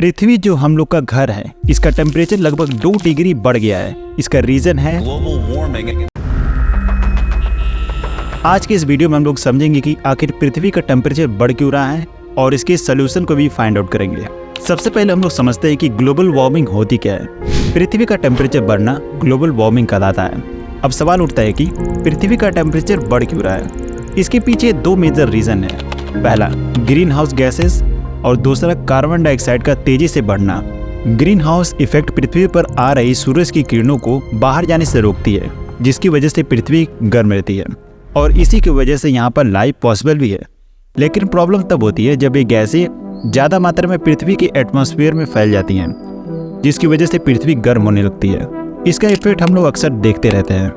पृथ्वी जो हम लोग का घर है, इसका टेम्परेचर लगभग 2 डिग्री बढ़ गया है। इसका रीजन है ग्लोबल वार्मिंग। आज के इस वीडियो में हम लोग समझेंगे कि आखिर पृथ्वी का टेम्परेचर बढ़ क्यों रहा है और इसके सोल्यूशन को भी फाइंड आउट करेंगे। सबसे पहले हम लोग समझते हैं कि ग्लोबल वार्मिंग होती क्या है। पृथ्वी का टेम्परेचर बढ़ना ग्लोबल वार्मिंग कहलाता है। अब सवाल उठता है कि पृथ्वी का टेम्परेचर बढ़ क्यों रहा है। इसके पीछे 2 मेजर रीजन है। पहला ग्रीन हाउस गैसेस और दूसरा कार्बन डाइऑक्साइड का तेजी से बढ़ना। ग्रीन हाउस इफेक्ट पृथ्वी पर आ रही सूरज की किरणों को बाहर जाने से रोकती है, जिसकी वजह से पृथ्वी गर्म रहती है और इसी की वजह से यहाँ पर लाइफ पॉसिबल भी है। लेकिन प्रॉब्लम तब होती है जब ये गैसें ज़्यादा मात्रा में पृथ्वी के एटमॉस्फेयर में फैल जाती हैं, जिसकी वजह से पृथ्वी गर्म होने लगती है। इसका इफेक्ट हम लोग अक्सर देखते रहते हैं।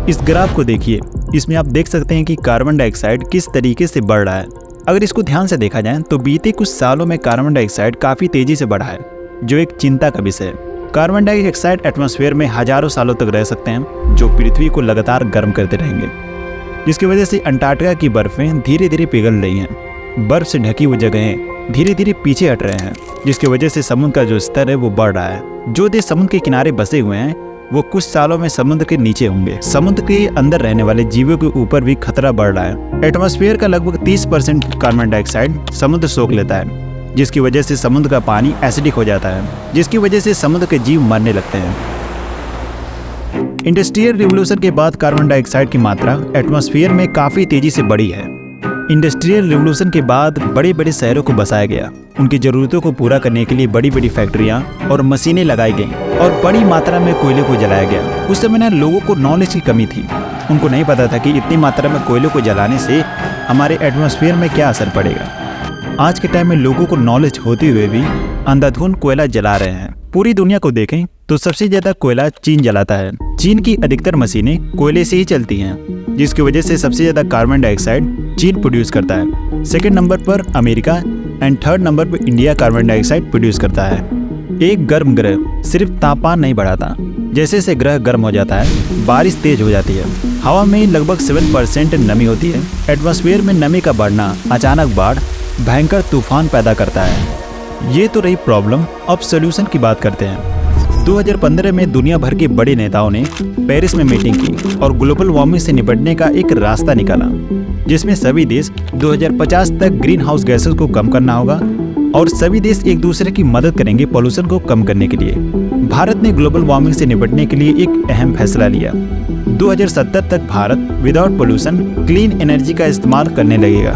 इस ग्राफ को देखिए, इसमें आप देख सकते हैं कि कार्बन डाइऑक्साइड किस तरीके से बढ़ रहा है। अगर इसको ध्यान से देखा जाए तो बीते कुछ सालों में कार्बन डाइऑक्साइड काफ़ी तेजी से बढ़ा है, जो एक चिंता का विषय है। कार्बन डाइऑक्साइड एटमॉस्फेयर में हजारों सालों तक रह सकते हैं, जो पृथ्वी को लगातार गर्म करते रहेंगे, जिसकी वजह से अंटार्कटिका की बर्फें धीरे धीरे पिघल रही हैं। बर्फ से ढकी हुई जगहें धीरे धीरे पीछे हट रहे हैं, जिसकी वजह से समुद्र का जो स्तर है वो बढ़ रहा है। जो देश समुद्र के किनारे बसे हुए हैं वो कुछ सालों में समुद्र के नीचे होंगे। समुद्र के अंदर रहने वाले जीवों के ऊपर भी खतरा बढ़ रहा है। एटमॉस्फेयर का लगभग 30% कार्बन डाइऑक्साइड समुद्र सोख लेता है, जिसकी वजह से समुद्र का पानी एसिडिक हो जाता है, जिसकी वजह से समुद्र के जीव मरने लगते हैं। इंडस्ट्रियल रिवोल्यूशन के बाद कार्बन डाइऑक्साइड की मात्रा एटमॉस्फेयर में काफ़ी तेजी से बढ़ी है। इंडस्ट्रियल रिवोल्यूशन के बाद बड़े बड़े शहरों को बसाया गया। उनकी ज़रूरतों को पूरा करने के लिए बड़ी बड़ी फैक्ट्रियां और मशीनें लगाई गईं और बड़ी मात्रा में कोयले को जलाया गया। उस समय ना लोगों को नॉलेज की कमी थी। उनको नहीं पता था कि इतनी मात्रा में कोयले को जलाने से हमारे एटमॉस्फेयर में क्या असर पड़ेगा। आज के टाइम में लोगों को नॉलेज होते हुए भी अंधाधुंध कोयला जला रहे हैं। पूरी दुनिया को देखें तो सबसे ज़्यादा कोयला चीन जलाता है। चीन की अधिकतर मशीनें कोयले से ही चलती हैं, जिसकी वजह से सबसे ज़्यादा कार्बन डाइऑक्साइड चीन प्रोड्यूस करता है। सेकंड नंबर पर अमेरिका एंड थर्ड नंबर पर इंडिया कार्बन डाइऑक्साइड प्रोड्यूस करता है। एक गर्म ग्रह सिर्फ तापमान नहीं बढ़ाता, जैसे जैसे ग्रह गर्म हो जाता है बारिश तेज हो जाती है। हवा में लगभग 7% नमी होती है। एटमॉस्फेयर में नमी का बढ़ना अचानक बाढ़, भयंकर तूफान पैदा करता है। ये तो रही प्रॉब्लम। अब सोल्यूशन की बात करते हैं। 2015 में दुनिया भर के बड़े नेताओं ने पेरिस में मीटिंग की और ग्लोबल वार्मिंग से निपटने का एक रास्ता निकाला, जिसमें सभी देश 2050 तक ग्रीन हाउस गैसेस को कम करना होगा और सभी देश एक दूसरे की मदद करेंगे पॉल्यूशन को कम करने के लिए। भारत ने ग्लोबल वार्मिंग से निपटने के लिए एक अहम फैसला लिया। 2070 तक Bharat without pollution clean energy का इस्तेमाल करने लगेगा।